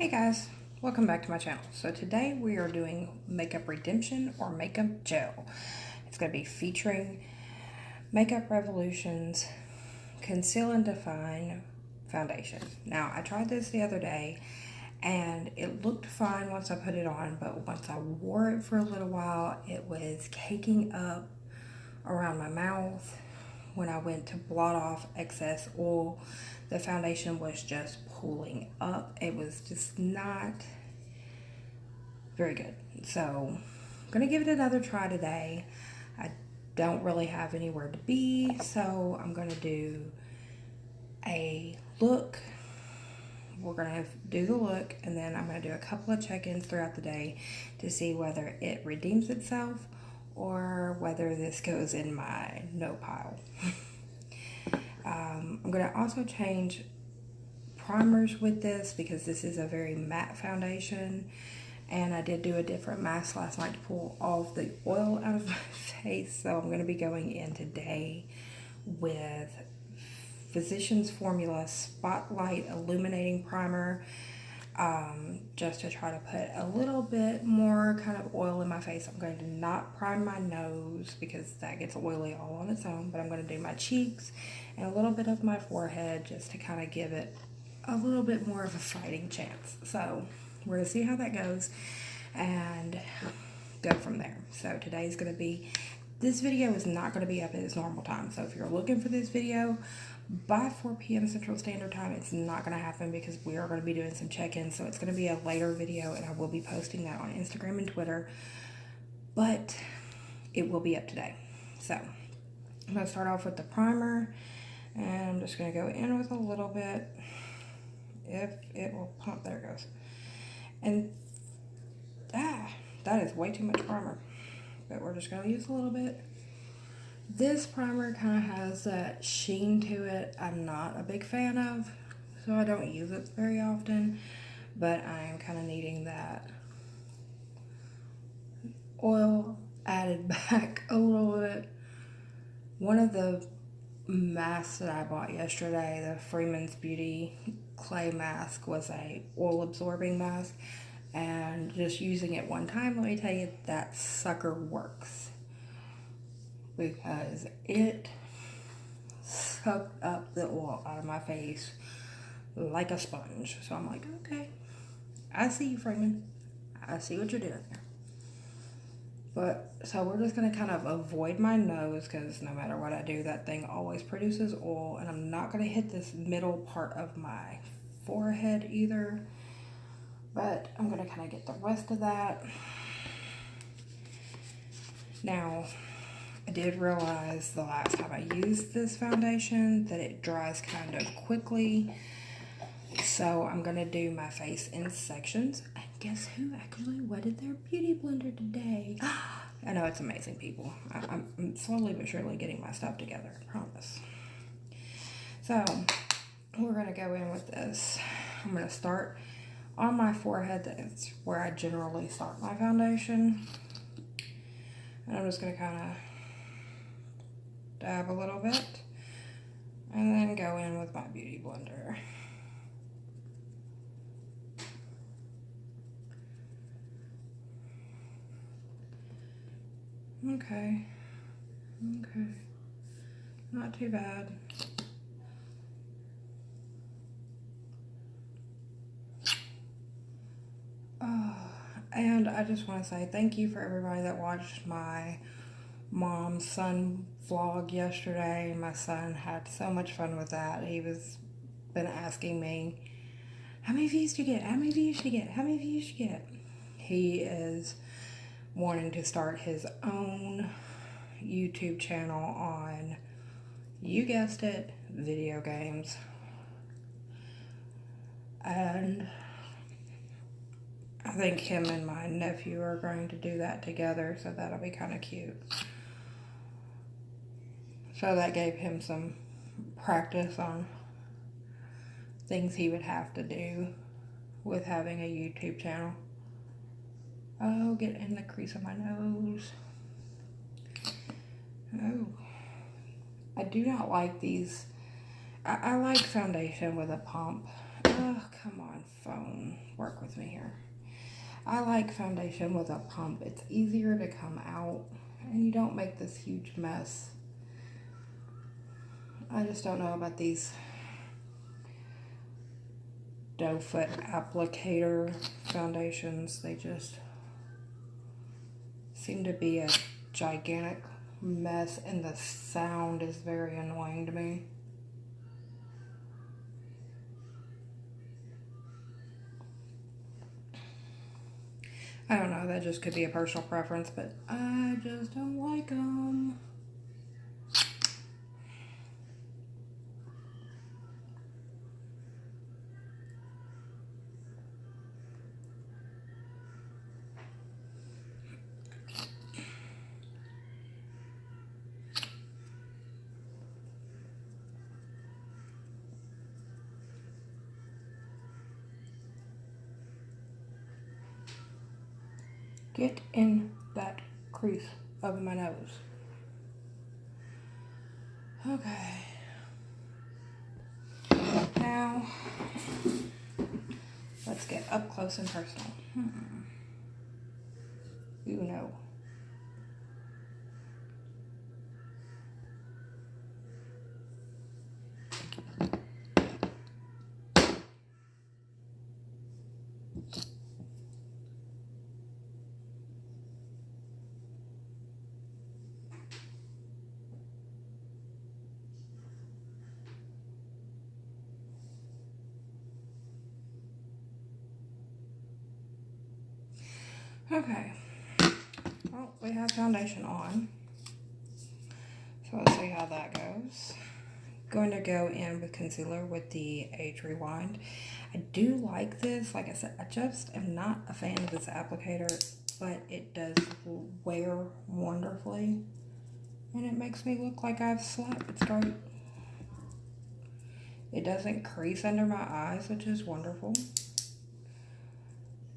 Hey guys, welcome back to my channel. So today we are doing Makeup Redemption or Makeup Gel. It's going to be featuring Makeup Revolution's Conceal and Define Foundation. Now I tried this the other day and it looked fine once I put it on, but once I wore it for a little while, it was caking up around my mouth. When I went to blot off excess oil, the foundation was just pulling up. It was just not very good. So I'm gonna give it another try today. I don't really have anywhere to be, so I'm gonna do a look. We're gonna do the look, and then I'm gonna do a couple of check-ins throughout the day to see whether it redeems itself or whether this goes in my no pile. I'm going to also change primers with this because this is a very matte foundation, and I did do a different mask last night to pull all of the oil out of my face, so I'm going to be going in today with Physicians Formula Spotlight Illuminating Primer, just to try to put a little bit more kind of oil in my face. I'm going to not prime my nose because that gets oily all on its own, but I'm going to do my cheeks and a little bit of my forehead just to kind of give it a little bit more of a fighting chance. So we're going to see how that goes and go from there. So today's going to be, this video is not going to be up at its normal time. So if you're looking for this video by 4 p.m. Central Standard Time, it's not going to happen because we are going to be doing some check-ins. So it's going to be a later video, and I will be posting that on Instagram and Twitter, but it will be up today. So I'm going to start off with the primer, and I'm just going to go in with a little bit. If it will pump, there it goes. And that is way too much primer, but we're just going to use a little bit. This primer kind of has that sheen to it I'm not a big fan of, so I don't use it very often, but I am kind of needing that oil added back a little bit. One of the masks that I bought yesterday, the Freeman's Beauty clay mask, was a oil absorbing mask, and just using it one time, let me tell you, that sucker works, because it sucked up the oil out of my face like a sponge. So I'm like, okay, I see you, Freeman. I see what you're doing there. But so we're just gonna kind of avoid my nose because no matter what I do, that thing always produces oil, and I'm not gonna hit this middle part of my forehead either. But I'm gonna kind of get the rest of that. Now, I did realize the last time I used this foundation that it dries kind of quickly. So I'm going to do my face in sections. And guess who actually wetted their beauty blender today? I know, it's amazing, people. I'm slowly but surely getting my stuff together, I promise. So we're going to go in with this. I'm going to start on my forehead. That's where I generally start my foundation. And I'm just going to kind of dab a little bit and then go in with my beauty blender. Okay, not too bad. And I just want to say thank you for everybody that watched my mom's son vlog yesterday. My son had so much fun with that. He was been asking me, how many views do you get? How many views do you get? How many views do you get? He is wanting to start his own YouTube channel on, you guessed it, video games. And I think him and my nephew are going to do that together, so that'll be kind of cute. So that gave him some practice on things he would have to do with having a YouTube channel. Oh, get in the crease of my nose. Oh. I do not like these. I like foundation with a pump. Oh, come on, phone. Work with me here. I like foundation with a pump. It's easier to come out and you don't make this huge mess. I just don't know about these doe foot applicator foundations. They just seem to be a gigantic mess and the sound is very annoying to me. I don't know, that just could be a personal preference, but I just don't like them. Get in that crease of my nose. Okay. Now, let's get up close and personal. You know. Okay. Well, we have foundation on. So let's see how that goes. Going to go in with concealer with the Age Rewind. I do like this. Like I said, I just am not a fan of this applicator, but it does wear wonderfully. And it makes me look like I've slept. It's great. It doesn't crease under my eyes, which is wonderful.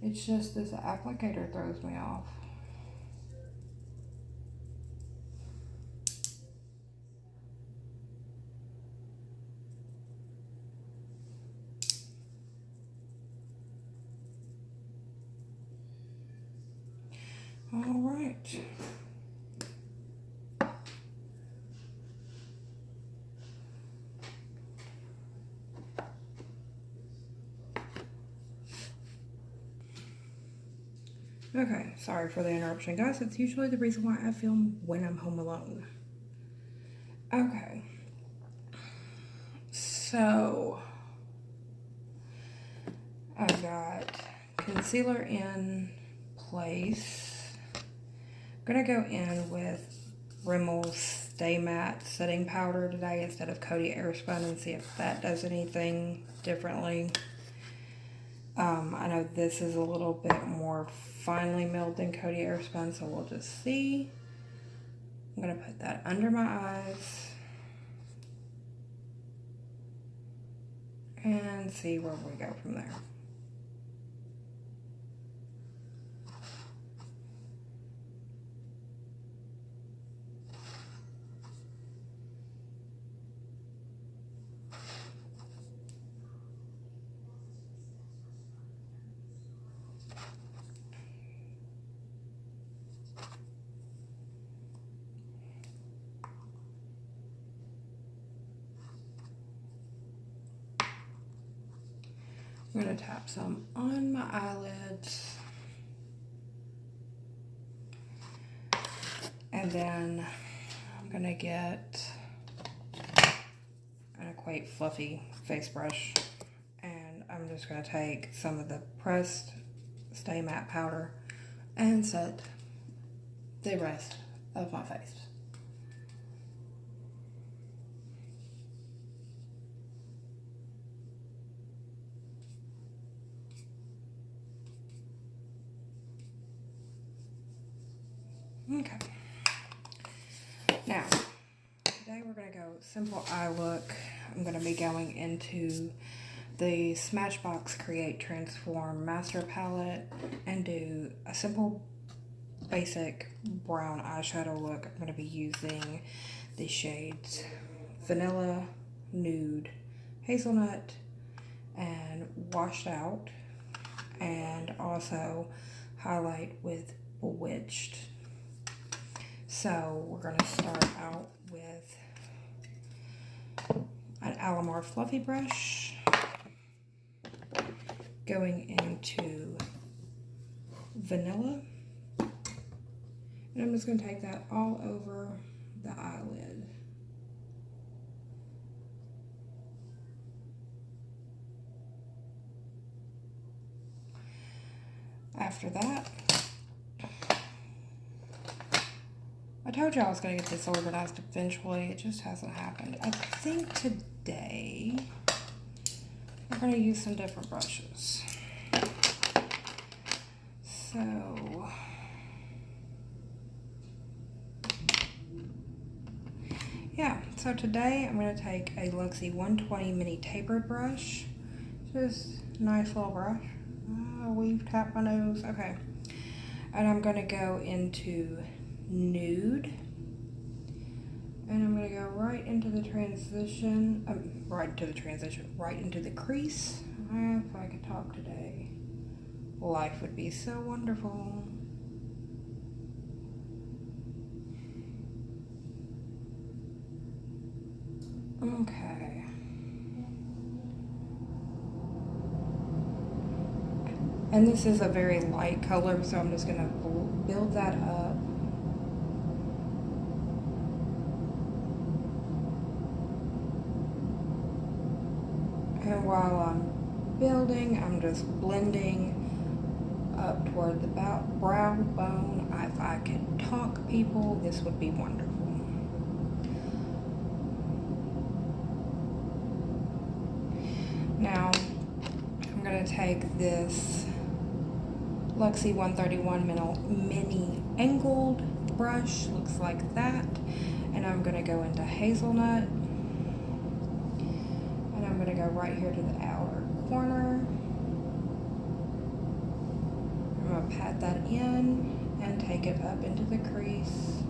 It's just this applicator throws me off. All right. Okay, sorry for the interruption, guys. It's usually the reason why I film when I'm home alone. Okay. So, I've got concealer in place. I'm gonna go in with Rimmel's Stay Matte Setting Powder today instead of Coty Airspun and see if that does anything differently. I know this is a little bit more finely milled than Coty Airspun, so we'll just see. I'm gonna put that under my eyes and see where we go from there. I'm going to tap some on my eyelids. And then I'm going to get an Equate Fluffy face brush. And I'm just going to take some of the pressed Stay Matte powder and set the rest of my face. Okay. Now, today we're going to go simple eye look. I'm going to be going into the Smashbox Create Transform Master Palette and do a simple basic brown eyeshadow look. I'm going to be using the shades Vanilla, Nude, Hazelnut, and Washed Out, and also highlight with Bewitched. So we're going to start out with an Alamar Fluffy brush, going into Vanilla, and I'm just going to take that all over the eyelid. After that, I told you I was going to get this organized eventually. It just hasn't happened. I think today we're going to use some different brushes. So, yeah, so today I'm going to take a Luxie 120 mini tapered brush. Just a nice little brush. We've tapped my nose. Okay. And I'm going to go into Nude. And I'm going to go right into the transition. Right into the crease. If I could talk today, life would be so wonderful. Okay. And this is a very light color, so I'm just going to build that up. And while I'm building, I'm just blending up toward the brow bone. If I could talk, people, this would be wonderful. Now, I'm going to take this Luxie 131 mini angled brush, looks like that, and I'm going to go into Hazelnut, and I'm going to go right here to the outer corner. I'm going to pat that in and take it up into the crease.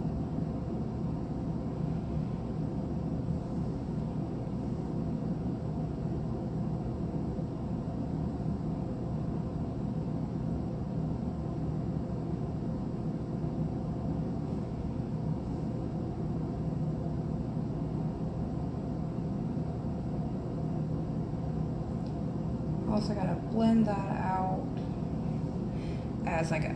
Also gotta blend that out as I go.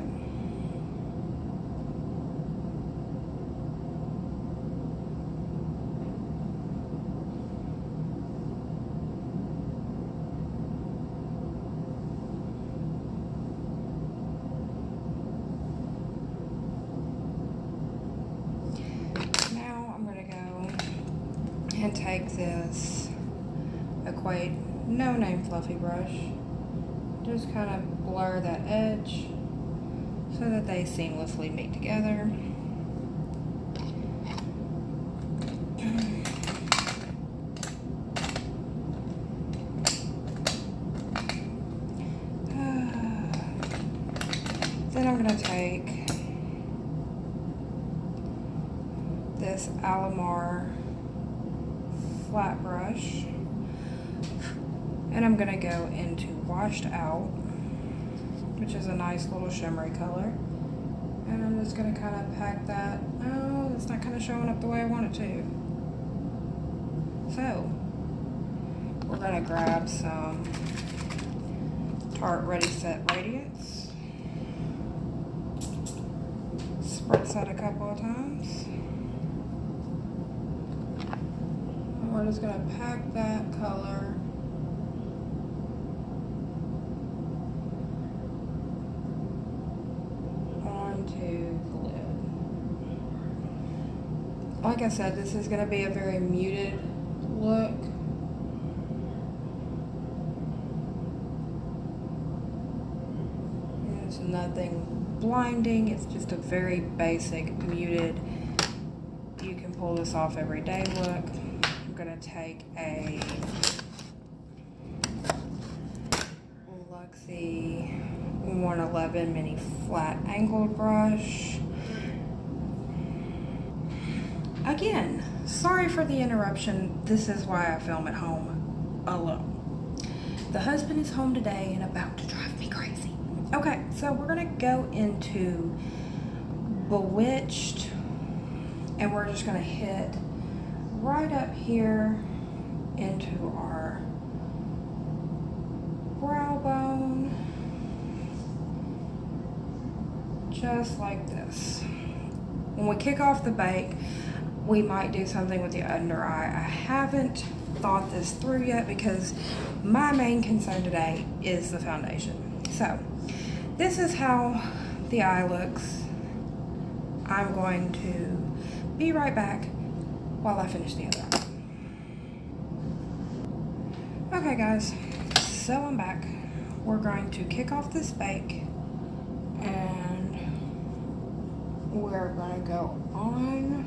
Now I'm gonna go and take this Equate No Name Fluffy brush, just kind of blur that edge so that they seamlessly meet together. Then I'm going to take this Alamar flat brush, and I'm going to go into Washed Out, which is a nice little shimmery color. And I'm just going to kind of pack that. Oh, it's not kind of showing up the way I want it to. So, we're going to grab some Tarte Ready Set Radiance. Spritz that a couple of times. And we're just going to pack that color onto the lid. Like I said, this is going to be a very muted look. There's nothing blinding, it's just a very basic, muted, you can pull this off every day look. I'm going to take a Luxie 111 mini flat angled brush. Again, sorry for the interruption. This is why I film at home alone. The husband is home today and about to drive me crazy. Okay, so we're gonna go into Bewitched, and we're just gonna hit right up here into our brow bone, just like this. When we kick off the bake, we might do something with the under eye. I haven't thought this through yet because my main concern today is the foundation. So this is how the eye looks. I'm going to be right back while I finish the other eye. Okay guys, so I'm back. We're going to kick off this bake and we're going to go on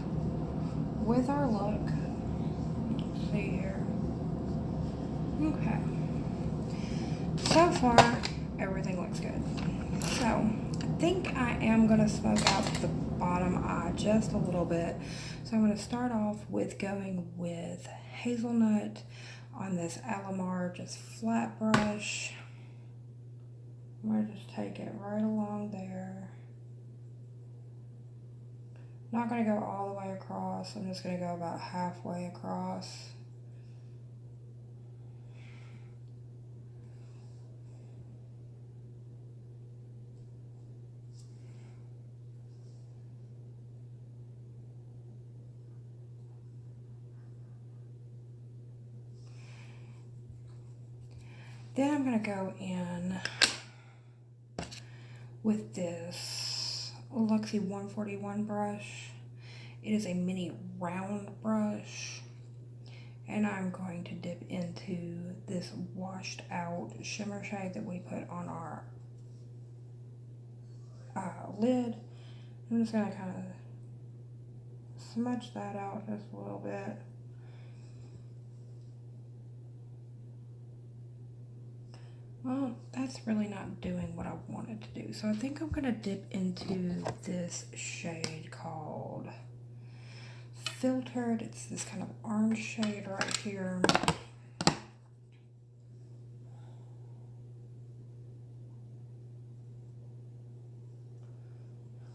with our look. Let's see here. Okay. So far, everything looks good. So, I think I am going to smoke out the bottom eye just a little bit. So I'm going to start off with going with hazelnut on this Alamar just flat brush. I'm going to just take it right along there. Not going to go all the way across. I'm just going to go about halfway across. Then I'm going to go in with this Luxie 141 brush. It is a mini round brush. And I'm going to dip into this washed out shimmer shade that we put on our lid. I'm just going to kind of smudge that out just a little bit. Well, that's really not doing what I wanted to do. So I think I'm going to dip into this shade called Filtered. It's this kind of orange shade right here.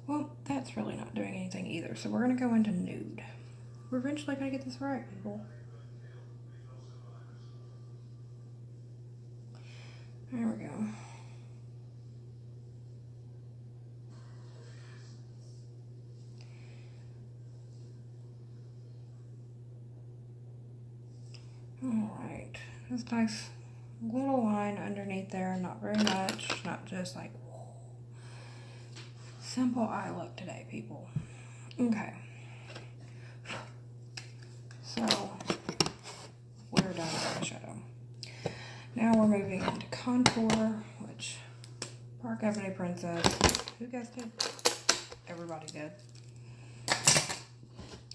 Well, that's really not doing anything either. So we're going to go into Nude. We're eventually going to get this right, people. There we go. Alright, this nice little line underneath there, not very much, not just like simple eye look today, people. Okay, so we're done with eyeshadow. Now we're moving into contour, which Park Avenue Princess, who guessed it? Everybody did.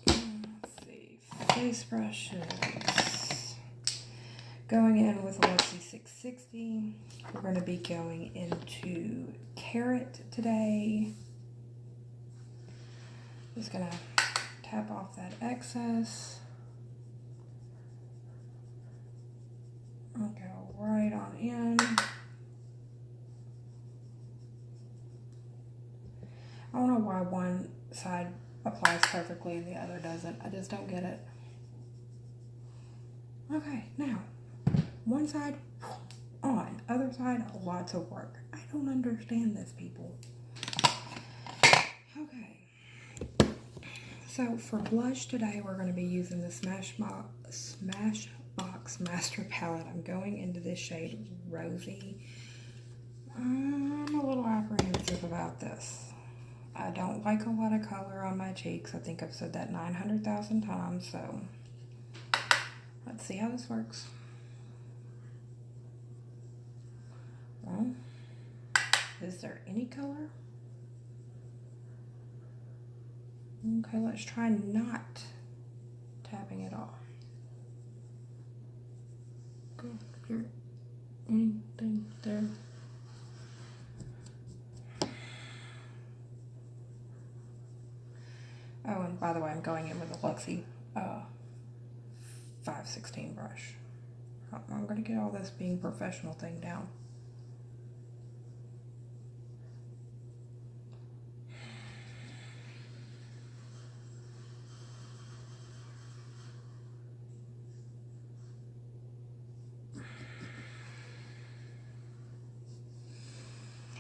Let's see, face brushes. Going in with a Luxie 660. We're going to be going into Carrot today. Just going to tap off that excess. I'll go right on in. I don't know why one side applies perfectly and the other doesn't. I just don't get it. Okay, now, one side on, other side, lots of work. I don't understand this, people. Okay. So for blush today, we're going to be using the Smashbox Master Palette. I'm going into this shade Rosy. I'm a little apprehensive about this. I don't like a lot of color on my cheeks. I think I've said that 900,000 times, so let's see how this works. Well, is there any color? Okay, let's try not tapping it off. Okay, is there anything there? Oh, and by the way, I'm going in with a Luxie 516 brush. I'm gonna get all this being professional thing down.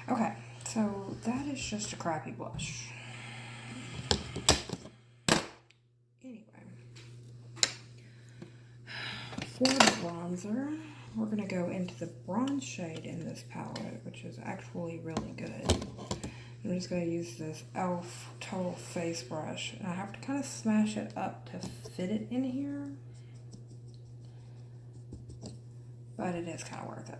Okay, so that is just a crappy blush. Anyway, for the bronzer, we're going to go into the bronze shade in this palette, which is actually really good. I'm just going to use this e.l.f. Total Face Brush, and I have to kind of smash it up to fit it in here, but it is kind of worth it.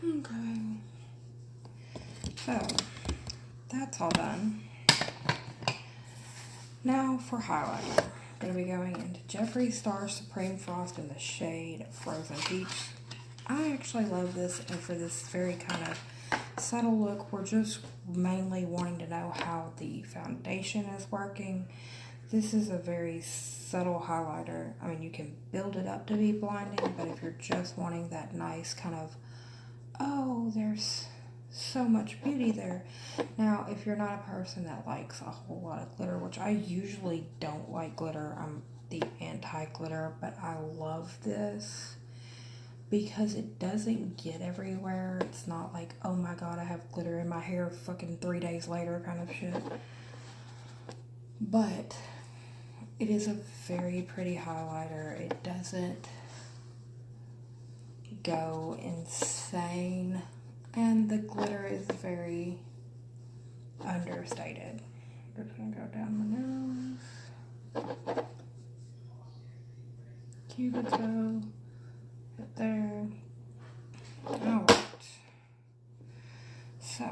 Okay, so that's all done. Now for highlighter, I'm going to be going into Jeffree Star Supreme Frost in the shade Frozen Peach. I actually love this, and for this very kind of subtle look, we're just mainly wanting to know how the foundation is working. This is a very subtle highlighter. I mean, you can build it up to be blinding, but if you're just wanting that nice kind of, oh, there's so much beauty there. Now, if you're not a person that likes a whole lot of glitter, which I usually don't like glitter, I'm the anti-glitter, but I love this because it doesn't get everywhere. It's not like, oh my god, I have glitter in my hair fucking 3 days later kind of shit. But it is a very pretty highlighter. It doesn't go insane, and the glitter is very understated. Just gonna go down my nose, Cupid's bow, right there. Alright, so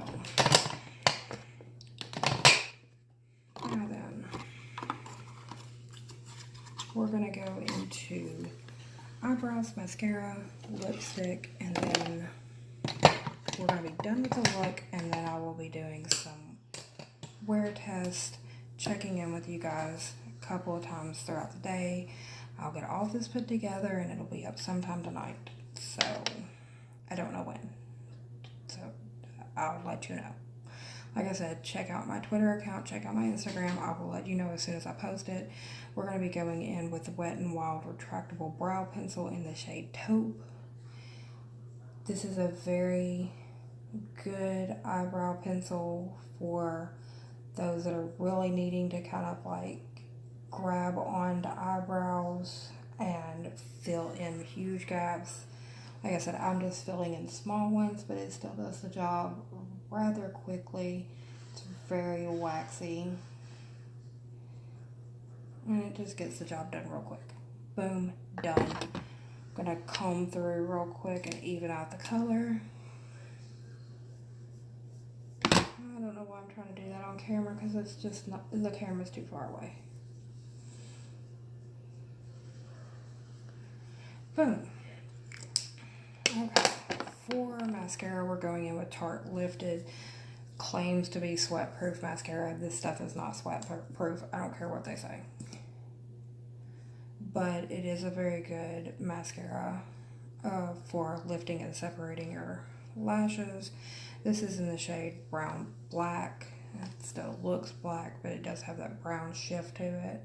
now then, we're gonna go into eyebrows, mascara, lipstick, and then we're going to be done with the look, and then I will be doing some wear test, checking in with you guys a couple of times throughout the day. I'll get all this put together, and it'll be up sometime tonight, so I don't know when, so I'll let you know. Like I said, check out my Twitter account, check out my Instagram. I will let you know as soon as I post it. We're going to be going in with the Wet n Wild Retractable Brow Pencil in the shade Taupe. This is a very good eyebrow pencil for those that are really needing to kind of like grab onto eyebrows and fill in huge gaps. Like I said, I'm just filling in small ones, but it still does the job rather quickly. It's very waxy, and it just gets the job done real quick. Boom, done. I'm gonna comb through real quick and even out the color. I don't know why I'm trying to do that on camera, because it's just not, the camera's too far away. Boom. Okay, for mascara, we're going in with Tarte Lifted. Claims to be sweat-proof mascara. This stuff is not sweat-proof. I don't care what they say. But it is a very good mascara for lifting and separating your lashes. This is in the shade Brown Black. It still looks black, but it does have that brown shift to it.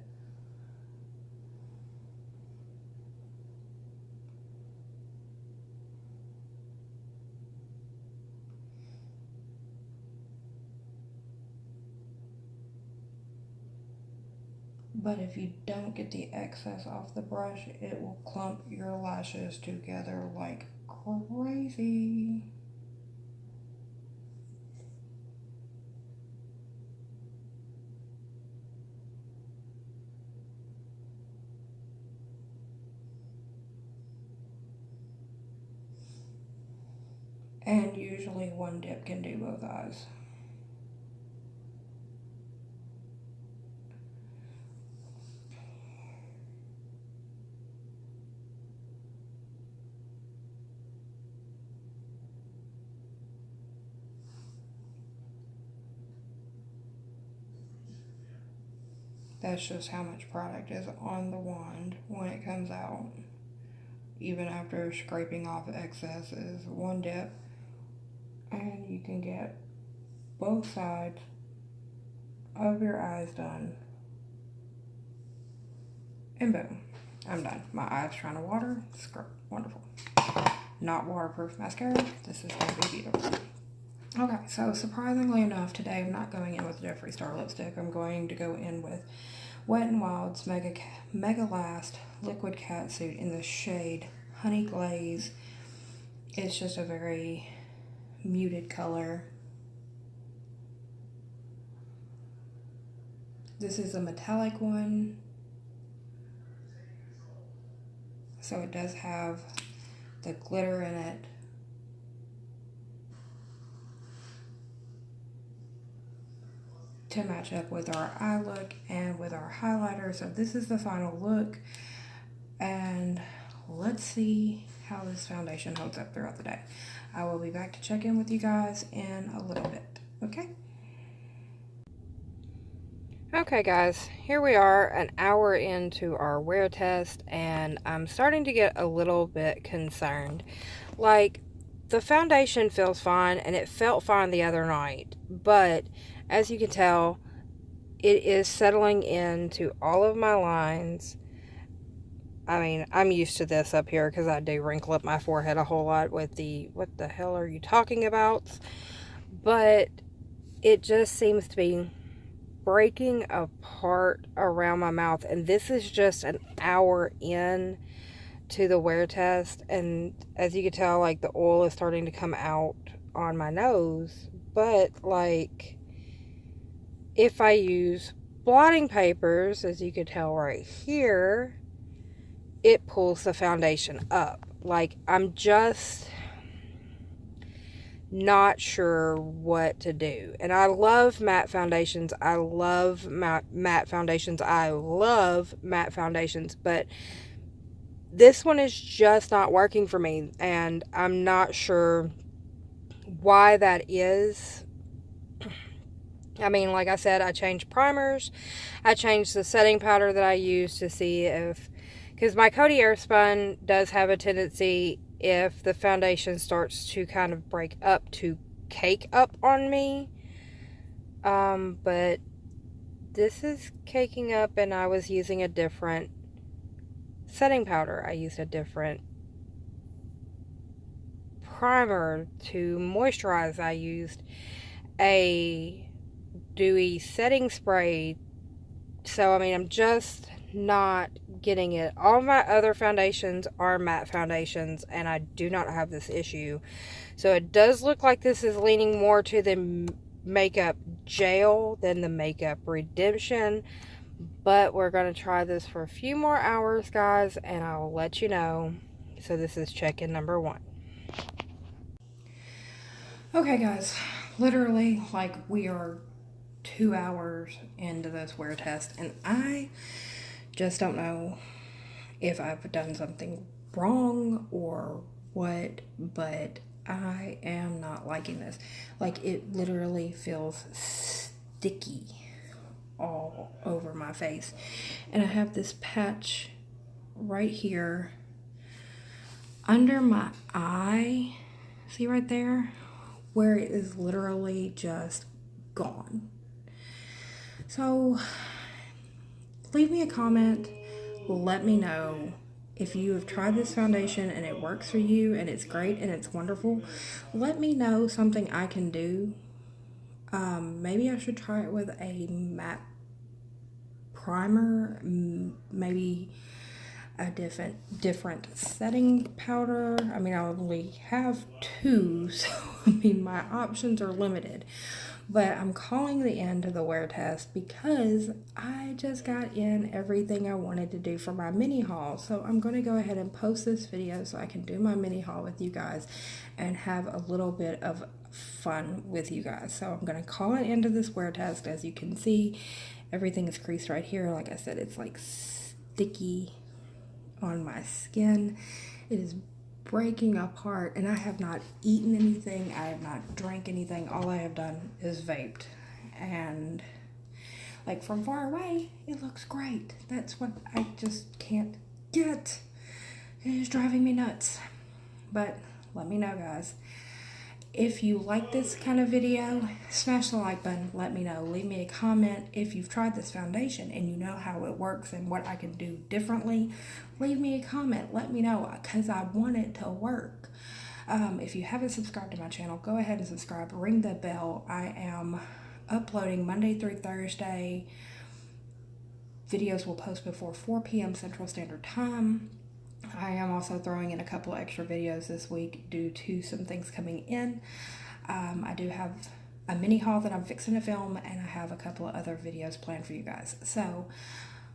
But if you don't get the excess off the brush, it will clump your lashes together like crazy. And usually one dip can do both eyes. That's just how much product is on the wand when it comes out. Even after scraping off excesses, one dip, and you can get both sides of your eyes done. And boom, I'm done. My eyes trying to water. Wonderful. Not waterproof mascara. This is going to be beautiful. Okay, so surprisingly enough, today I'm not going in with Jeffree Star lipstick. I'm going to go in with Wet n Wild's Mega Last Liquid Catsuit in the shade Honey Glaze. It's just a very muted color. This is a metallic one, so it does have the glitter in it. To match up with our eye look and with our highlighter. So this is the final look, and let's see how this foundation holds up throughout the day. I will be back to check in with you guys in a little bit, okay? Okay guys, here we are an hour into our wear test, and I'm starting to get a little bit concerned. Like, the foundation feels fine, and it felt fine the other night, but as you can tell, it is settling into all of my lines. I mean, I'm used to this up here because I do wrinkle up my forehead a whole lot with the, what the hell are you talking about? But it just seems to be breaking apart around my mouth. And this is just an hour in to the wear test. And as you can tell, like, the oil is starting to come out on my nose. But, like, if I use blotting papers, as you can tell right here, it pulls the foundation up. Like, I'm just not sure what to do. And I love matte foundations. I love matte foundations. I love matte foundations. But this one is just not working for me. And I'm not sure why that is. I mean, like I said, I changed primers. I changed the setting powder that I use to see if... Because my Coty Airspun does have a tendency, if the foundation starts to kind of break up, to cake up on me. But this is caking up, and I was using a different setting powder. I used a different primer to moisturize. I used a dewy setting spray. So, I mean, I'm just not getting it. All my other foundations are matte foundations, and I do not have this issue. So it does look like this is leaning more to the Makeup Gel than the Makeup Redemption. But we're going to try this for a few more hours, guys, and I'll let you know. So this is check-in number 1. Okay, guys. Literally, like, we are 2 hours into this wear test, and I just don't know if I've done something wrong or what, but I am not liking this. Like, it literally feels sticky all over my face. And I have this patch right here under my eye. See right there? Where it is literally just gone. So, leave me a comment. Let me know if you have tried this foundation and it works for you and it's great and it's wonderful. Let me know something I can do. Maybe I should try it with a matte primer. Maybe a different setting powder. I mean, I only have 2, so I mean, my options are limited. But I'm calling the end of the wear test because I just got in everything I wanted to do for my mini haul. So I'm going to go ahead and post this video so I can do my mini haul with you guys and have a little bit of fun with you guys. So I'm going to call an end to this wear test. As you can see, everything is creased right here. Like I said, it's like sticky on my skin. It is breaking apart, and I have not eaten anything. I have not drank anything. All I have done is vaped, and like from far away it looks great. That's what I just can't get. It is driving me nuts. But let me know, guys, if you like this kind of video. Smash the like button. Let me know. Leave me a comment if you've tried this foundation and you know how it works and what I can do differently. Leave me a comment. Let me know, because I want it to work. If you haven't subscribed to my channel, go ahead and subscribe. Ring the bell. I am uploading Monday through Thursday. Videos will post before 4 p.m. Central Standard Time. I am also throwing in a couple extra videos this week due to some things coming in. I do have a mini haul that I'm fixing to film, and I have a couple of other videos planned for you guys. So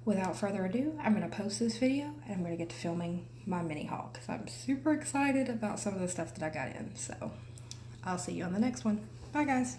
without further ado, I'm going to post this video and I'm going to get to filming my mini haul because I'm super excited about some of the stuff that I got in. So I'll see you on the next one. Bye, guys.